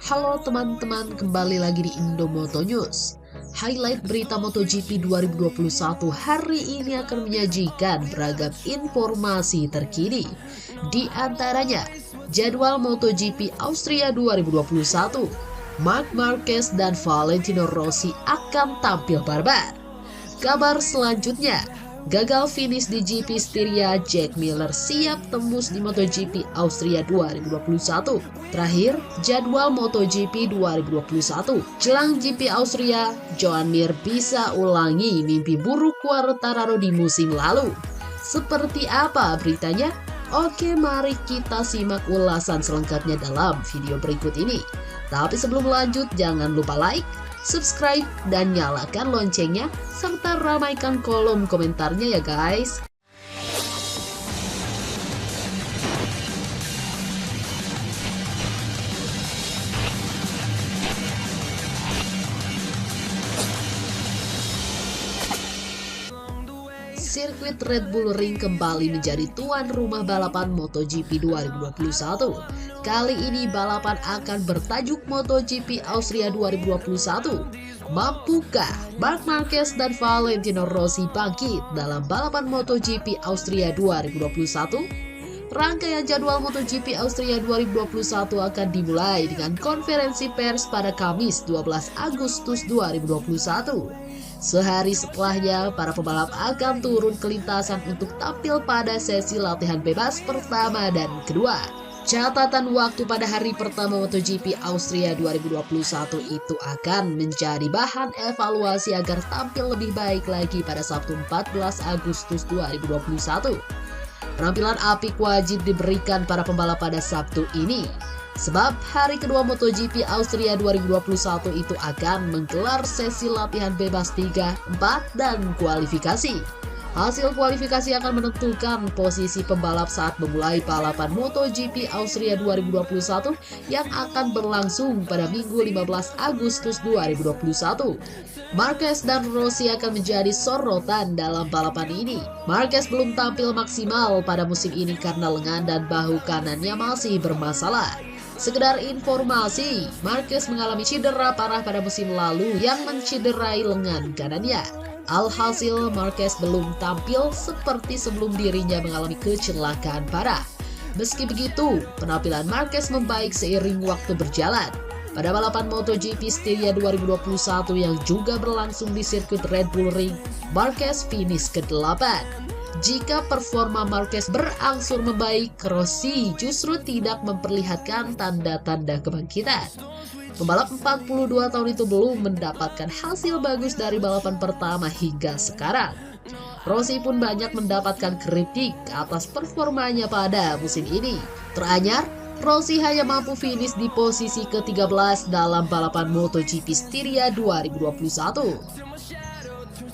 Halo teman-teman, kembali lagi di Indomoto News. Highlight berita MotoGP 2021 hari ini akan menyajikan beragam informasi terkini. Di antaranya, jadwal MotoGP Austria 2021. Marc Marquez dan Valentino Rossi akan tampil barbar. Kabar selanjutnya, gagal finish di GP Styria, Jack Miller siap tembus di MotoGP Austria 2021. Terakhir, jadwal MotoGP 2021. Jelang GP Austria, Joan Mir bisa ulangi mimpi buruk Quartararo di musim lalu. Seperti apa beritanya? Oke, mari kita simak ulasan selengkapnya dalam video berikut ini. Tapi sebelum lanjut, jangan lupa like, subscribe, dan nyalakan loncengnya, serta ramaikan kolom komentarnya ya guys. Sirkuit Red Bull Ring kembali menjadi tuan rumah balapan MotoGP 2021. Kali ini balapan akan bertajuk MotoGP Austria 2021. Mampukah Marc Marquez dan Valentino Rossi bangkit dalam balapan MotoGP Austria 2021? Rangkaian jadwal MotoGP Austria 2021 akan dimulai dengan konferensi pers pada Kamis 12 Agustus 2021. Sehari setelahnya, para pembalap akan turun ke lintasan untuk tampil pada sesi latihan bebas pertama dan kedua. Catatan waktu pada hari pertama MotoGP Austria 2021 itu akan menjadi bahan evaluasi agar tampil lebih baik lagi pada Sabtu 14 Agustus 2021. Penampilan apik wajib diberikan para pembalap pada Sabtu ini, sebab hari kedua MotoGP Austria 2021 itu akan menggelar sesi latihan bebas 3, 4, dan kualifikasi. Hasil kualifikasi akan menentukan posisi pembalap saat memulai balapan MotoGP Austria 2021 yang akan berlangsung pada Minggu 15 Agustus 2021. Marquez dan Rossi akan menjadi sorotan dalam balapan ini. Marquez belum tampil maksimal pada musim ini karena lengan dan bahu kanannya masih bermasalah. Sekedar informasi, Marquez mengalami cedera parah pada musim lalu yang mencederai lengan kanannya. Alhasil, Marquez belum tampil seperti sebelum dirinya mengalami kecelakaan parah. Meski begitu, penampilan Marquez membaik seiring waktu berjalan. Pada balapan MotoGP Styria 2021 yang juga berlangsung di sirkuit Red Bull Ring, Marquez finish ke-8. Jika performa Marquez berangsur membaik, Rossi justru tidak memperlihatkan tanda-tanda kebangkitan. Pembalap 42 tahun itu belum mendapatkan hasil bagus dari balapan pertama hingga sekarang. Rossi pun banyak mendapatkan kritik atas performanya pada musim ini. Teranyar, Rossi hanya mampu finish di posisi ke-13 dalam balapan MotoGP Styria 2021.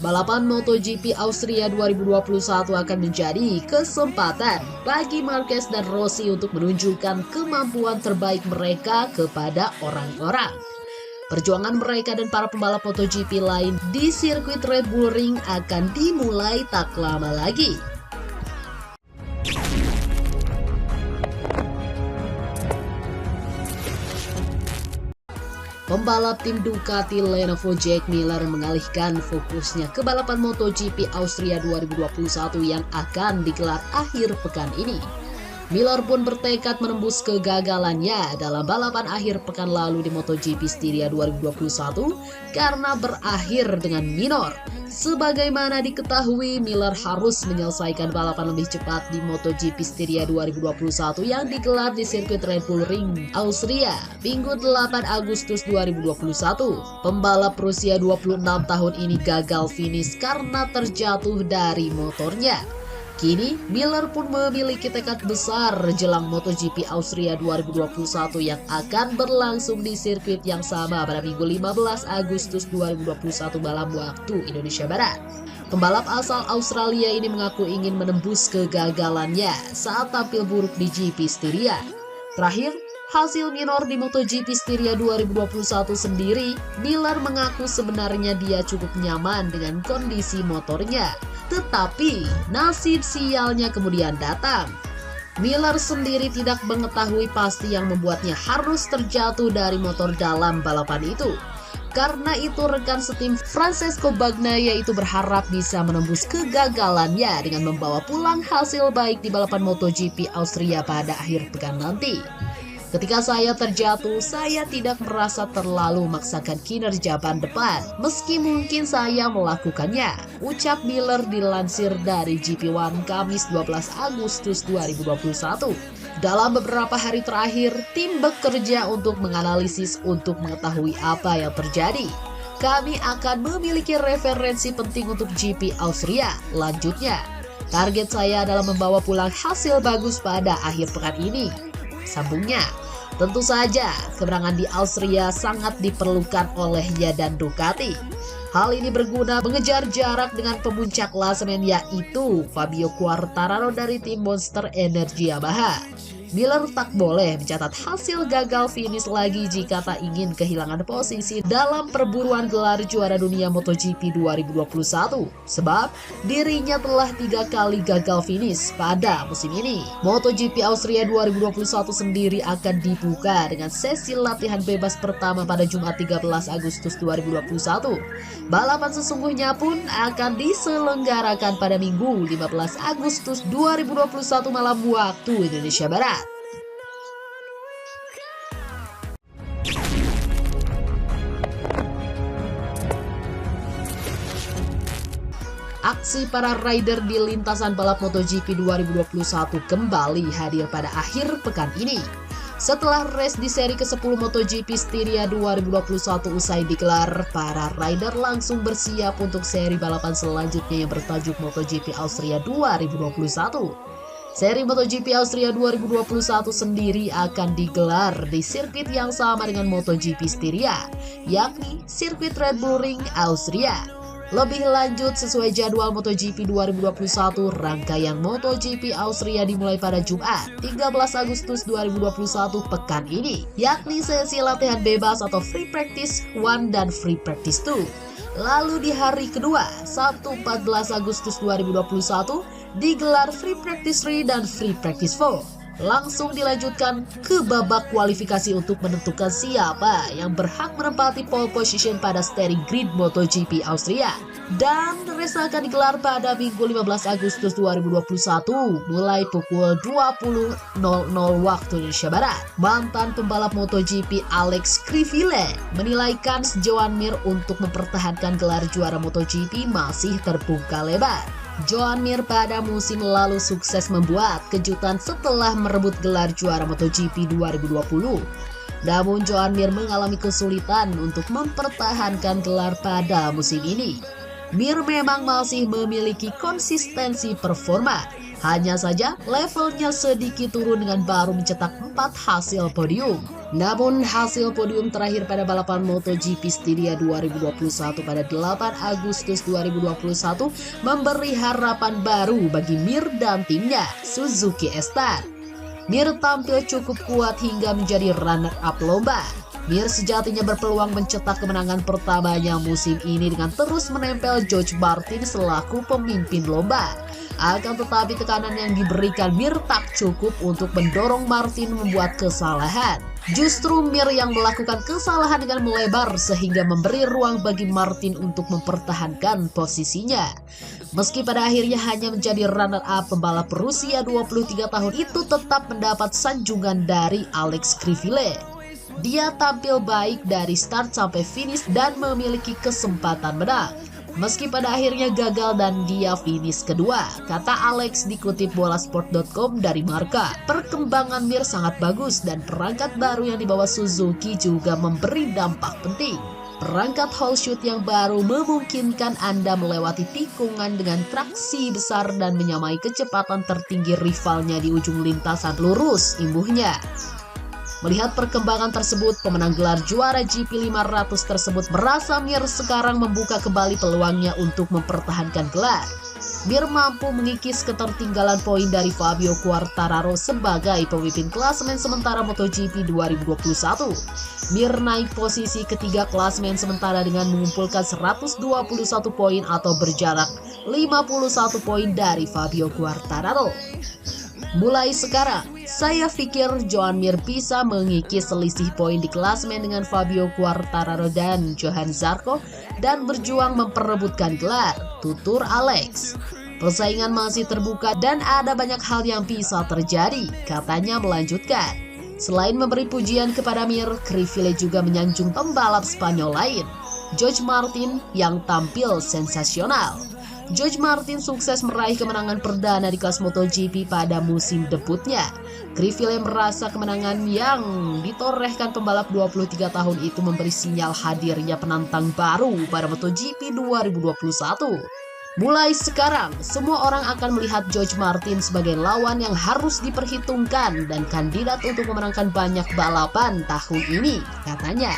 Balapan MotoGP Austria 2021 akan menjadi kesempatan bagi Marquez dan Rossi untuk menunjukkan kemampuan terbaik mereka kepada orang-orang. Perjuangan mereka dan para pembalap MotoGP lain di sirkuit Red Bull Ring akan dimulai tak lama lagi. Pembalap tim Ducati Lenovo Jack Miller mengalihkan fokusnya ke balapan MotoGP Austria 2021 yang akan digelar akhir pekan ini. Miller pun bertekad menembus kegagalannya dalam balapan akhir pekan lalu di MotoGP Styria 2021 karena berakhir dengan minor. Sebagaimana diketahui, Miller harus menyelesaikan balapan lebih cepat di MotoGP Styria 2021 yang digelar di sirkuit Red Bull Ring, Austria, Minggu 8 Agustus 2021. Pembalap berusia 26 tahun ini gagal finish karena terjatuh dari motornya. Kini, Miller pun memiliki tekad besar jelang MotoGP Austria 2021 yang akan berlangsung di sirkuit yang sama pada Minggu 15 Agustus 2021 malam waktu Indonesia Barat. Pembalap asal Australia ini mengaku ingin menembus kegagalannya saat tampil buruk di GP Styria. Terakhir, hasil minor di MotoGP Styria 2021 sendiri, Miller mengaku sebenarnya dia cukup nyaman dengan kondisi motornya. Tetapi nasib sialnya kemudian datang. Miller sendiri tidak mengetahui pasti yang membuatnya harus terjatuh dari motor dalam balapan itu. Karena itu rekan setim Francesco Bagnaia itu berharap bisa menembus kegagalannya dengan membawa pulang hasil baik di balapan MotoGP Austria pada akhir pekan nanti. Ketika saya terjatuh, saya tidak merasa terlalu memaksakan kinerja ban depan, meski mungkin saya melakukannya, ucap Miller dilansir dari GP1 Kamis 12 Agustus 2021. Dalam beberapa hari terakhir, tim bekerja untuk menganalisis untuk mengetahui apa yang terjadi. Kami akan memiliki referensi penting untuk GP Austria, lanjutnya. Target saya adalah membawa pulang hasil bagus pada akhir pekan ini, sambungnya. Tentu saja, kemenangan di Austria sangat diperlukan olehnya dan Ducati. Hal ini berguna mengejar jarak dengan pemuncak klasemen yaitu Fabio Quartararo dari tim Monster Energy Yamaha. Miller tak boleh mencatat hasil gagal finish lagi jika tak ingin kehilangan posisi dalam perburuan gelar juara dunia MotoGP 2021. Sebab dirinya telah 3 kali gagal finish pada musim ini. MotoGP Austria 2021 sendiri akan dibuka dengan sesi latihan bebas pertama pada Jumat 13 Agustus 2021. Balapan sesungguhnya pun akan diselenggarakan pada Minggu 15 Agustus 2021 malam waktu Indonesia Barat. Aksi para rider di lintasan balap MotoGP 2021 kembali hadir pada akhir pekan ini. Setelah race di seri ke-10 MotoGP Styria 2021 usai digelar, para rider langsung bersiap untuk seri balapan selanjutnya yang bertajuk MotoGP Austria 2021. Seri MotoGP Austria 2021 sendiri akan digelar di sirkuit yang sama dengan MotoGP Styria, yakni sirkuit Red Bull Ring, Austria. Lebih lanjut, sesuai jadwal MotoGP 2021, rangkaian MotoGP Austria dimulai pada Jumat 13 Agustus 2021 pekan ini, yakni sesi latihan bebas atau Free Practice 1 dan Free Practice 2. Lalu di hari kedua, Sabtu 14 Agustus 2021, digelar Free Practice 3 dan Free Practice 4. Langsung dilanjutkan ke babak kualifikasi untuk menentukan siapa yang berhak menempati pole position pada steering grid MotoGP Austria. Dan race akan digelar pada Minggu 15 Agustus 2021 mulai pukul 20.00 waktu Indonesia Barat. Mantan pembalap MotoGP Alex Criville menilai kans Joan Mir untuk mempertahankan gelar juara MotoGP masih terbuka lebar. Joan Mir pada musim lalu sukses membuat kejutan setelah merebut gelar juara MotoGP 2020. Namun Joan Mir mengalami kesulitan untuk mempertahankan gelar pada musim ini. Mir memang masih memiliki konsistensi performa, hanya saja levelnya sedikit turun dengan baru mencetak 4 hasil podium. Namun hasil podium terakhir pada balapan MotoGP Styria 2021 pada 8 Agustus 2021 memberi harapan baru bagi Mir dan timnya, Suzuki S-Star. Mir tampil cukup kuat hingga menjadi runner-up lomba. Mir sejatinya berpeluang mencetak kemenangan pertamanya musim ini dengan terus menempel George Martin selaku pemimpin lomba. Akan tetapi tekanan yang diberikan Mir tak cukup untuk mendorong Martin membuat kesalahan. Justru Mir yang melakukan kesalahan dengan melebar sehingga memberi ruang bagi Martin untuk mempertahankan posisinya. Meski pada akhirnya hanya menjadi runner-up, pembalap berusia 23 tahun itu tetap mendapat sanjungan dari Alex Criville. Dia tampil baik dari start sampai finish dan memiliki kesempatan menang. Meski pada akhirnya gagal dan dia finish kedua, kata Alex dikutip bolasport.com dari Marca. Perkembangan Mir sangat bagus dan perangkat baru yang dibawa Suzuki juga memberi dampak penting. Perangkat whole shoot yang baru memungkinkan Anda melewati tikungan dengan traksi besar dan menyamai kecepatan tertinggi rivalnya di ujung lintasan lurus, imbuhnya. Melihat perkembangan tersebut, pemenang gelar juara GP 500 tersebut merasa Mir sekarang membuka kembali peluangnya untuk mempertahankan gelar. Mir mampu mengikis ketertinggalan poin dari Fabio Quartararo sebagai pemimpin klasemen sementara MotoGP 2021. Mir naik posisi ketiga klasemen sementara dengan mengumpulkan 121 poin atau berjarak 51 poin dari Fabio Quartararo. Mulai sekarang, saya pikir Joan Mir bisa mengikis selisih poin di klasemen dengan Fabio Quartararo dan Johann Zarco dan berjuang memperebutkan gelar, tutur Alex. Persaingan masih terbuka dan ada banyak hal yang bisa terjadi, katanya melanjutkan. Selain memberi pujian kepada Mir, Krivile juga menyanjung pembalap Spanyol lain, George Martin yang tampil sensasional. George Martin sukses meraih kemenangan perdana di kelas MotoGP pada musim debutnya. Krivile merasa kemenangan yang ditorehkan pembalap 23 tahun itu memberi sinyal hadirnya penantang baru pada MotoGP 2021. Mulai sekarang, semua orang akan melihat George Martin sebagai lawan yang harus diperhitungkan dan kandidat untuk memenangkan banyak balapan tahun ini, katanya.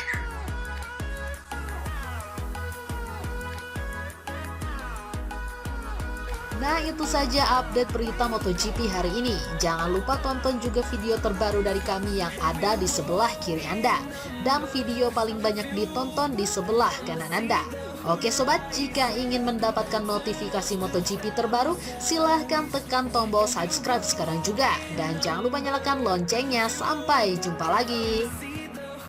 Nah, itu saja update berita MotoGP hari ini. Jangan lupa tonton juga video terbaru dari kami yang ada di sebelah kiri Anda. Dan video paling banyak ditonton di sebelah kanan Anda. Oke sobat, jika ingin mendapatkan notifikasi MotoGP terbaru, silahkan tekan tombol subscribe sekarang juga. Dan jangan lupa nyalakan loncengnya. Sampai jumpa lagi.